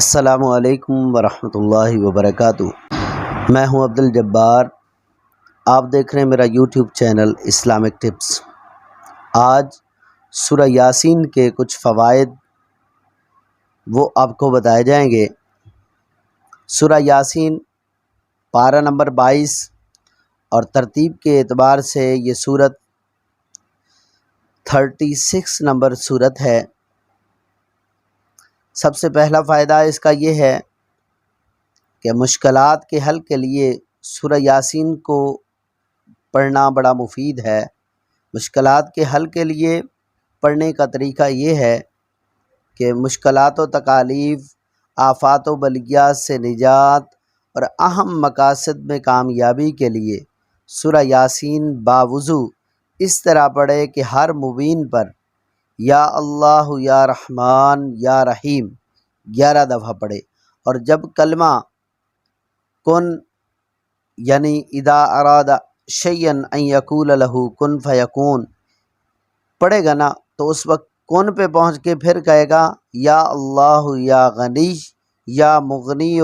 السلام علیکم ورحمۃ اللہ وبرکاتہ۔ میں ہوں عبد الجبار، آپ دیکھ رہے ہیں میرا یوٹیوب چینل اسلامک ٹپس۔ آج سورہ یاسین کے کچھ فوائد وہ آپ کو بتائے جائیں گے۔ سورہ یاسین پارہ نمبر 22 اور ترتیب کے اعتبار سے یہ سورت 36 نمبر سورت ہے۔ سب سے پہلا فائدہ اس کا یہ ہے کہ مشکلات کے حل کے لیے سورہ یاسین کو پڑھنا بڑا مفید ہے۔ مشکلات کے حل کے لیے پڑھنے کا طریقہ یہ ہے کہ مشکلات و تکالیف، آفات و بلیات سے نجات اور اہم مقاصد میں کامیابی کے لیے سورہ یاسین باوضو اس طرح پڑھے کہ ہر مبین پر یا اللہ یا رحمان یا رحیم 11 دفعہ پڑھے، اور جب کلمہ کن یعنی اذا اراد شیئا ان یقول له کن فیکون پڑھے گا نا تو اس وقت کن پہ پہنچ کے پھر کہے گا یا اللہ یا غنی یا مغنی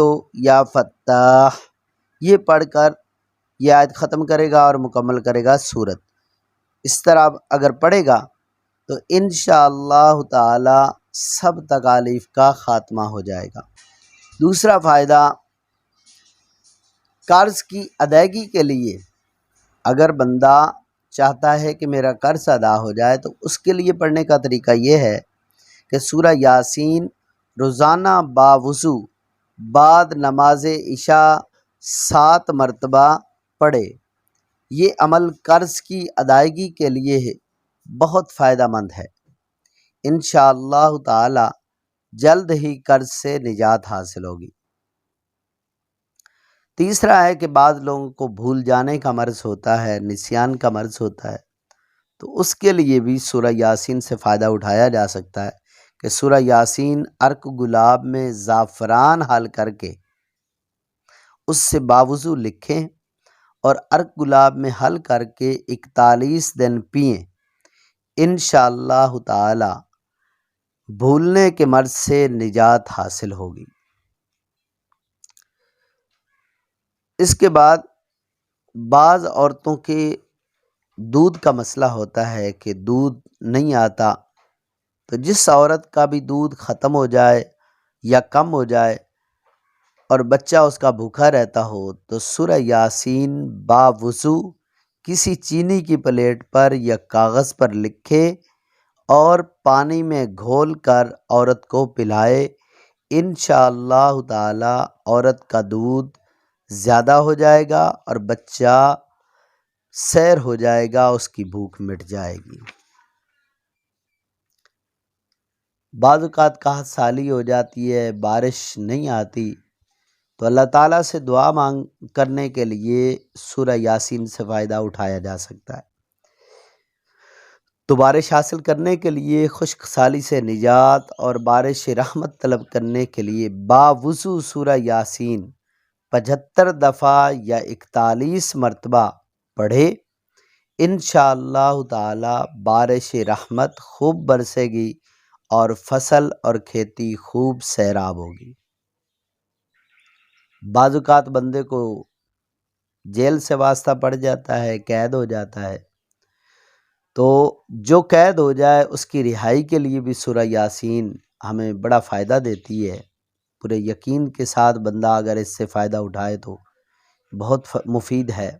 یا فتاح، یہ پڑھ کر یہ آیت ختم کرے گا اور مکمل کرے گا سورت۔ اس طرح اگر پڑھے گا تو انشاءاللہ تعالی سب تکالیف کا خاتمہ ہو جائے گا۔ دوسرا فائدہ، قرض کی ادائیگی کے لیے اگر بندہ چاہتا ہے کہ میرا قرض ادا ہو جائے تو اس کے لیے پڑھنے کا طریقہ یہ ہے کہ سورہ یاسین روزانہ باوضو بعد نماز عشاء 7 مرتبہ پڑھے۔ یہ عمل قرض کی ادائیگی کے لیے بہت فائدہ مند ہے۔ انشاءاللہ تعالی جلد ہی قرض سے نجات حاصل ہوگی۔ تیسرا ہے کہ بعض لوگوں کو بھول جانے کا مرض ہوتا ہے، نسیان کا مرض ہوتا ہے، تو اس کے لیے بھی سورہ یاسین سے فائدہ اٹھایا جا سکتا ہے کہ سورہ یاسین عرق گلاب میں زعفران حل کر کے اس سے باوضو لکھیں اور عرق گلاب میں حل کر کے 41 دن پئیں۔ انشاءاللہ تعالی بھولنے کے مرض سے نجات حاصل ہوگی۔ اس کے بعد بعض عورتوں کے دودھ کا مسئلہ ہوتا ہے کہ دودھ نہیں آتا، تو جس عورت کا بھی دودھ ختم ہو جائے یا کم ہو جائے اور بچہ اس کا بھوکا رہتا ہو تو سورہ یاسین باوضو کسی چینی کی پلیٹ پر یا کاغذ پر لکھے اور پانی میں گھول کر عورت کو پلائے۔ انشاءاللہ تعالی عورت کا دودھ زیادہ ہو جائے گا اور بچہ سیر ہو جائے گا، اس کی بھوک مٹ جائے گی۔ بعض اوقات قحط سالی ہو جاتی ہے، بارش نہیں آتی، تو اللہ تعالیٰ سے دعا مانگ کرنے کے لیے سورہ یاسین سے فائدہ اٹھایا جا سکتا ہے۔ تو بارش حاصل کرنے کے لیے، خشک سالی سے نجات اور بارش رحمت طلب کرنے کے لیے باوضو سورہ یاسین 75 دفعہ یا 41 مرتبہ پڑھے۔ انشاءاللہ تعالی بارش رحمت خوب برسے گی اور فصل اور کھیتی خوب سیراب ہوگی۔ بعض اوقات بندے کو جیل سے واسطہ پڑ جاتا ہے، قید ہو جاتا ہے، تو جو قید ہو جائے اس کی رہائی کے لیے بھی سورہ یاسین ہمیں بڑا فائدہ دیتی ہے۔ پورے یقین کے ساتھ بندہ اگر اس سے فائدہ اٹھائے تو بہت مفید ہے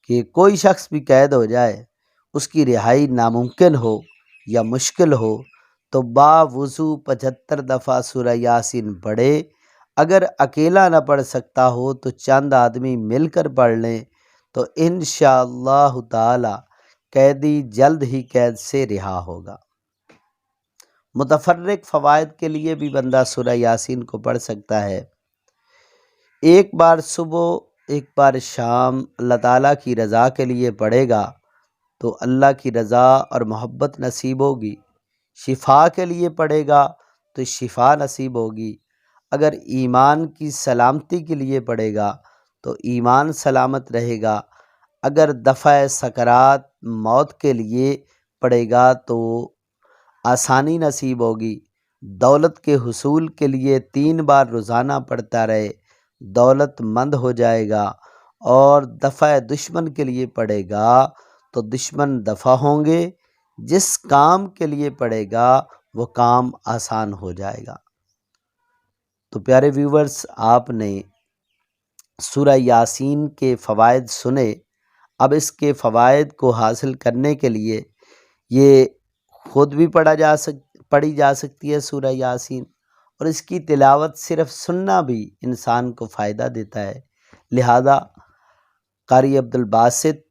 کہ کوئی شخص بھی قید ہو جائے، اس کی رہائی ناممکن ہو یا مشکل ہو تو باوضو 75 دفعہ سورہ یاسین پڑھے۔ اگر اکیلا نہ پڑھ سکتا ہو تو چند آدمی مل کر پڑھ لیں تو انشاءاللہ تعالی قیدی جلد ہی قید سے رہا ہوگا۔ متفرق فوائد کے لیے بھی بندہ سورہ یاسین کو پڑھ سکتا ہے۔ ایک بار صبح ایک بار شام اللہ تعالیٰ کی رضا کے لیے پڑھے گا تو اللہ کی رضا اور محبت نصیب ہوگی۔ شفا کے لیے پڑھے گا تو شفا نصیب ہوگی۔ اگر ایمان کی سلامتی کے لیے پڑھے گا تو ایمان سلامت رہے گا۔ اگر دفع سکرات موت کے لیے پڑھے گا تو آسانی نصیب ہوگی۔ दौलत के हुसूल के लिए 3 बार रोज़ाना पढ़ता रहे, दौलतमंद हो जाएगा। और दफ़ा दुश्मन के लिए पढ़ेगा तो दुश्मन दफ़ा होंगे। जिस काम के लिए पढ़ेगा वो काम आसान हो जाएगा। तो प्यारे व्यूवर्स, आपने सूरह यासीन के फ़वाइद सुने। अब इसके फ़वाइद को हासिल करने के लिए ये ख़ुद भी पढ़ी जा सकती है सूरह यासीन, और इसकी तिलावत सिर्फ़ सुनना भी इंसान को फ़ायदा देता है। लिहाजा कारी अब्दुल बासित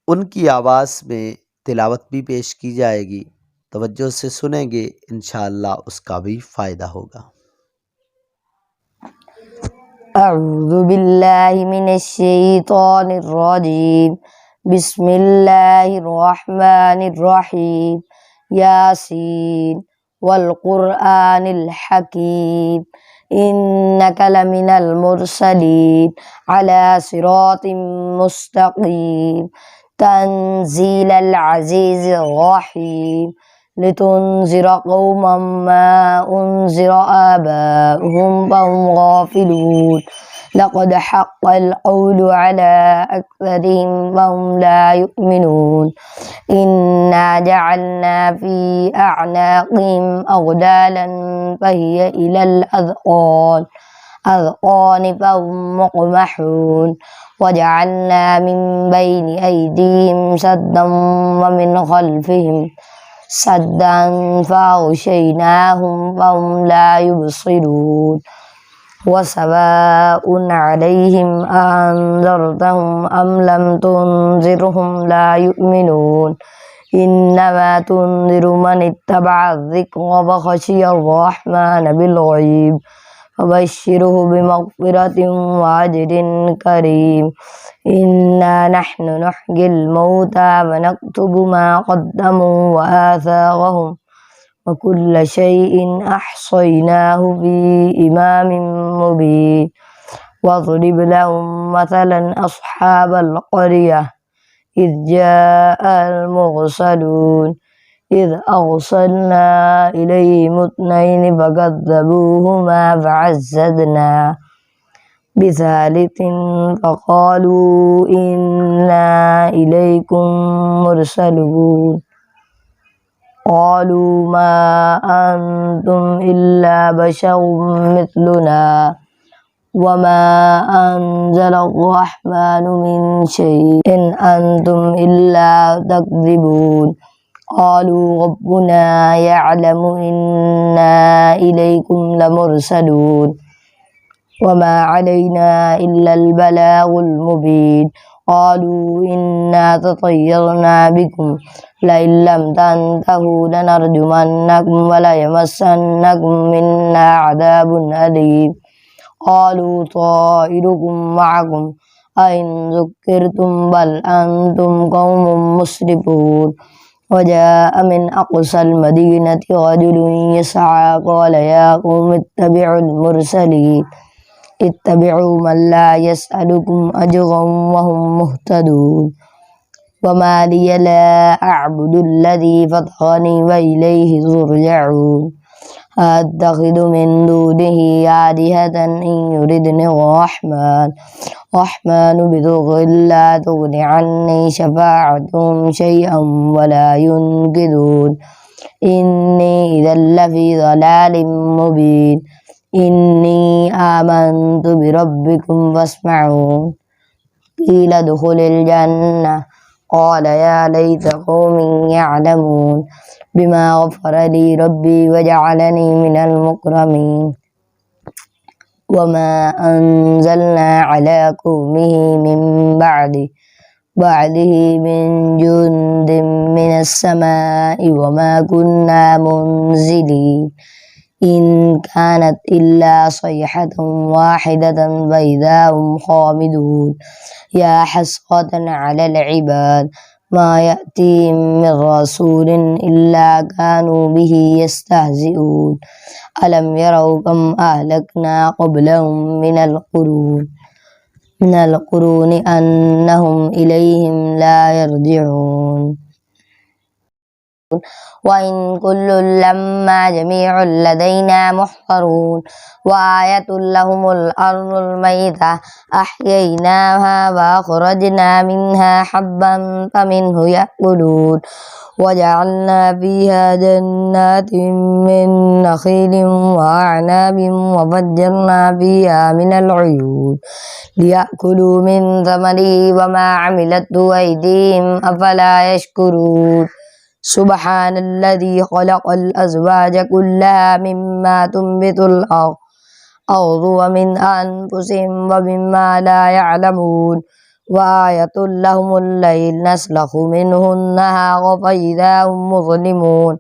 उनकी आवाज़ में तिलावत भी पेश की जाएगी। तवज्जो से सुनेंगे, इंशाअल्लाह उसका भी फ़ायदा होगा। अऊज़ु बिल्लाहि मिनश्शैतानिर रजीम। बिस्मिल्लाहिर रहमानिर रहीम। यासीन वल क़ुरआनिल हकीम। इन्नका लमिनल मुरसलीन अला सिरातिम मुस्तक़ीम। तंज़ीलल अज़ीज़िर रहीम। लितुन्ज़िर क़ौमम मा उन्ज़िर आबाउहुम फ़हुम गाफ़िलून। लक़द हक़्क़ल क़ौलु अला अक्सरिहिम फ़हुम ला युमिनून। इन्ना जअलना फ़ी अअनाक़िहिम अग़लालन फ़हिय इलल अज़क़ान फ़हुम मुक़महून। वजअलना मिन बैनि अयदीहिम सद्दन व मिन ख़ल्फ़िहिम सद्दन फ़अग़शयनाहुम फ़हुम ला युबसिरून। वसवाउन अलैहिम अअन्ज़रतहुम अम लम तुन्ज़िरहुम ला युमिनून। इन्नमा तुन्ज़िरु मन इत्तबअ व ख़शियर रहमान बिल-ग़ैब फबश्शिरहु बिमग़फ़िरतिन व अज्रिन करीम। इन्ना नहनु नुह्यिल मौता व नक्तुबु मा क़द्दमू व आसारहुम व कुल्ल शैइन अहसैनाहु फ़ी इमामिन मुबीन। वज़रिब लहुम मसलन अस्हाबल क़रियह इज़ जाअल मुरसलून। इज़ अरसलना इलैहिम इत्नैनि फ़कज़्ज़बूहुमा फ़अज़्ज़ज़ना बिसालिसिन फ़क़ालू इन्ना इलैकुम मुरसलून। क़ालू मा अंतुम इल्ला बशरुम मिस्लुना वमा अंज़लर रहमानु मिन शैइन इन अंतुम इल्ला तकज़िबून। क़ालू रब्बुना यअलमु इन्ना इलैकुम लमुरसलून वमा अलैना इल्लल बलागुल मुबीन। क़ालू इन्ना ततय्यरना बिकुम लइन लम तंतहू लनरजुमन्नकुम वलयमस्सन्नकुम मिन्ना अज़ाबुन अलीम। क़ालू ताइरुकुम मअकुम अइन ज़ुक्किरतुम बल अंतुम क़ौमुम मुस्रिफ़ून। वजाअ मिन अक़सल मदीनति रजुलुन यसअ क़ाल या क़ौम इत्तबिउल मुरसलीन। इत्तबिउ मन ला यसअलुकुम अजरन व हुम मुहतदून। वमा लिय ला अअबुदुल्लज़ी फ़तरनी व इलैहि तुरजऊन। अअत्तख़िज़ु मिन दूनिही आलिहतन इन युरिदनि रहमानु बिदुर्रिन ला तुग़नि अन्नी शफ़ाअतुहुम शैअन व ला युनक़िज़ून। इन्नी इज़न लफ़ी ज़लालिम मुबीन। इन्नी आमन्तु बिरब्बिकुम फ़स्मऊन। क़ील उद्ख़ुलिल जन्नह क़ाल या लैत क़ौमी यअलमून बिमा ग़फ़र ली रब्बी वजअलनी मिनल मुकरमीन। वमा अंज़लना अला क़ौमिही मिन बअदिही मिन जुन्दिन मिनस समाइ वमा कुन्ना मुनज़िलीन। इन कानत इल्ला सयहतन वाहिदतन फ़इज़ा हुम ख़ामिदून। या हसरतन अलल इबाद मा यअतीहिम मिन रसूलिन इल्ला कानू बिही यस्तहज़िऊन। अलम यरौ कम अहलकना क़ब्लहुम मिनल क़ुरूनि अन्नहुम इलैहिम ला यरजिऊन। وإن كل لما جميع لدينا محضرون وآية لهم الأرض الميتة أحييناها وأخرجنا منها حبا فمنه يأكلون وجعلنا فيها جنات من نخيل وأعناب وفجرنا فيها من العيون ليأكلوا من ثمره وما عملته أيديهم أفلا يشكرون سبحان الذي خلق الأزواج كلها مما تنبت الأرض ومن أنفسهم ومما لا يعلمون وآية لهم الليل نسلخ منه النهار فإذا هم مظلمون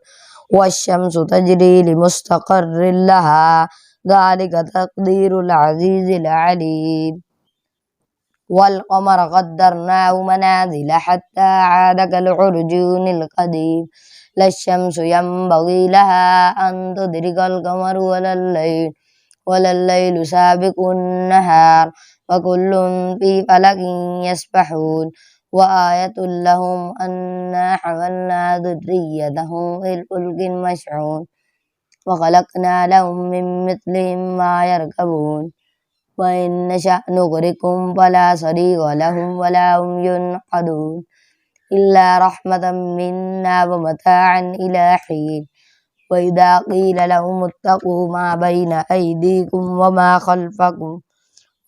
والشمس تجري لمستقر لها ذلك تقدير العزيز العليم والقمر قدرناه منازل حتى عاد كالعرجون القديم لا الشمس ينبغي لها أن تدرك القمر ولا الليل سابق النهار وكل في فلك يسبحون وآية لهم أنا حملنا ذريتهم في الفلك المشحون وخلقنا لهم من مثلهم ما يركبون وإن نشأ نغرقهم فلا صريخ لهم ولا هم ينقذون إلا رحمة منا ومتاعا إلى حين وإذا قيل لهم اتقوا ما بين أيديكم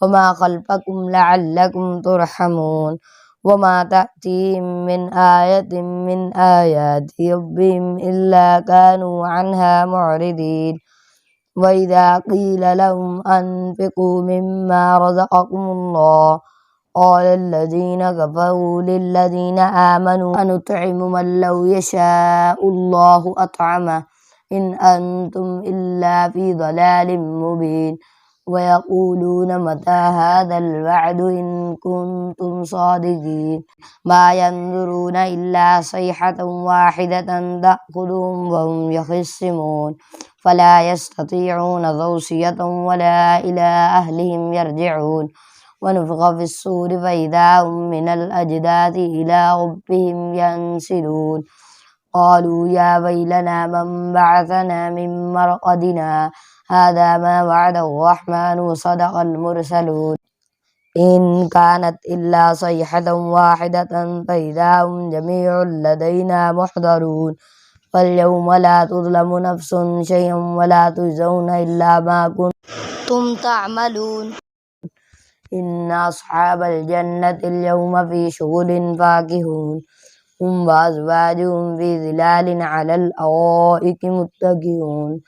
وما خلفكم لعلكم ترحمون وما تأتيهم من آية من آيات ربهم إلا كانوا عنها معرضين وإذا قيل لهم أنفقوا مما رزقكم الله قال الذين كفروا للذين آمنوا أنطعم من لو يشاء الله أطعمه إن أنتم إلا في ضلال مبين ويقولون متى هذا الوعد إن كنتم صادقين ما ينظرون إلا صيحة واحدة تأخذهم وهم يخصمون فلا يستطيعون توصية ولا إلى أهلهم يرجعون ونفخ في الصور فإذا هم من الأجداث إلى ربهم ينسلون قالوا يا ويلنا من بعثنا من مرقدنا هذا ما وعد الرحمن وصدق المرسلون إن كانت إلا صيحة واحدة فإذا هم جميع لدينا محضرون فاليوم لا تظلم نفس شيئا ولا تجزون إلا ما كنتم تعملون إن أصحاب الجنة اليوم في شغل فاكهون هم وأزواجهم في ظلال على الأرائك متكئون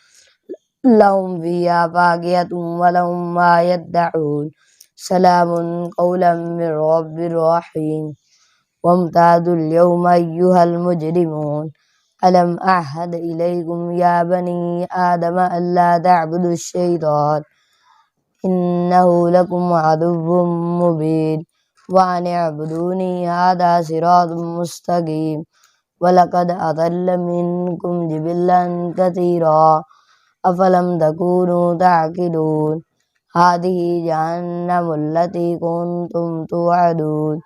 لهم فيها فاكهة ولهم ما يدعون سلام قولا من رب رحيم وامتازوا اليوم أيها المجرمون ألم أعهد إليكم يا بني آدم ألا تعبدوا الشيطان إنه لكم عدو مبين وأن اعبدوني هذا صراط مستقيم ولقد أضل منكم جبلا كثيرا أفلم تكونوا تعقلون هذه جهنم التي كنتم توعدون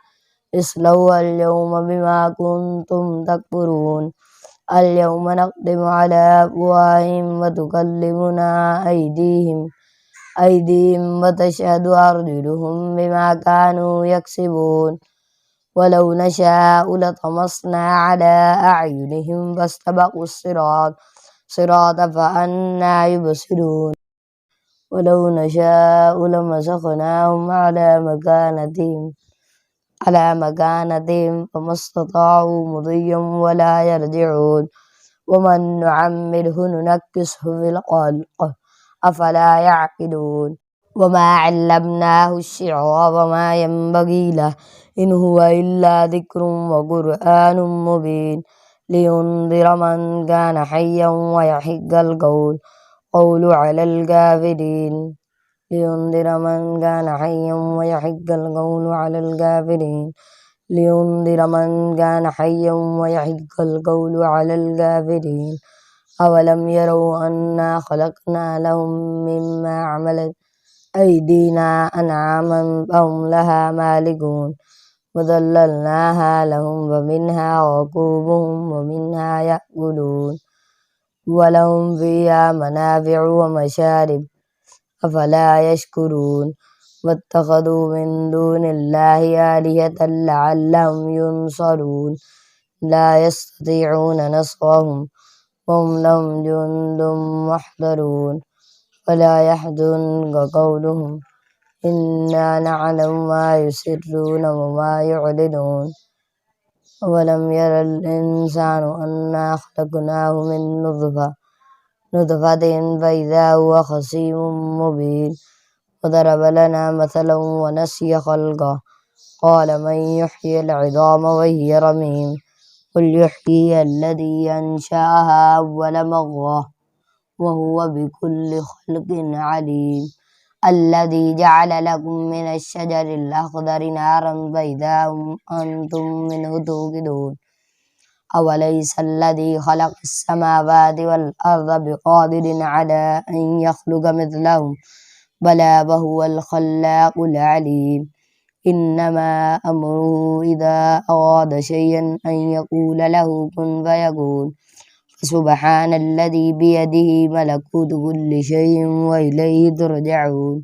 اصلوها اليوم بما كنتم تكفرون اليوم نختم على أفواههم وتكلمنا أيديهم وتشهد أرجلهم بما كانوا يكسبون ولو نشاء لطمسنا على أعينهم فاستبقوا الصراط فأنى يبصرون ولو نشاء لمسخناهم على مكانتهم فما استطاعوا مضيا ولا يرجعون ومن نعمره ننكسه في الخلق أفلا يعقلون وما علمناه الشعر وما ينبغي له إن هو إلا ذكر وقرآن مبين لينذر من كان حيا ويحق القول على الكافرين لينذر من كان حيا ويحق القول على الكافرين لينذر من كان حيا ويحق القول على الكافرين أولم يروا أنا خلقنا لهم مما عملت أيدينا أنعاما فهم لها مالكون وذللناها لهم فمنها ركوبهم ومنها يأكلون ولهم فيها منافع ومشارب أفلا يشكرون واتخذوا من دون الله آلهة لعلهم ينصرون لا يستطيعون نصرهم وهم لهم جند محضرون ولا يحزنك قولهم إنا نعلم ما يسرون وما يعلنون ولم ير الإنسان أنا خلقناه من نطفة فإذا هو خصيم مبين وضرب لنا مثلا ونسي خلقه قال من يحيي العظام وهي رميم قل يحيي الذي أنشأها أول مرة وهو بكل خلق عليم الذي جعل لكم من الشجر الأخضر نارا فإذا أنتم منه توقدون أوليس الذي خلق السماوات والأرض بقادر على أن يخلق مثلهم بلى وهو الخلاق العليم إنما أمره إذا أراد شيئا أن يقول له كن فيكون فسبحان الذي بيده ملكوت كل شيء وإليه ترجعون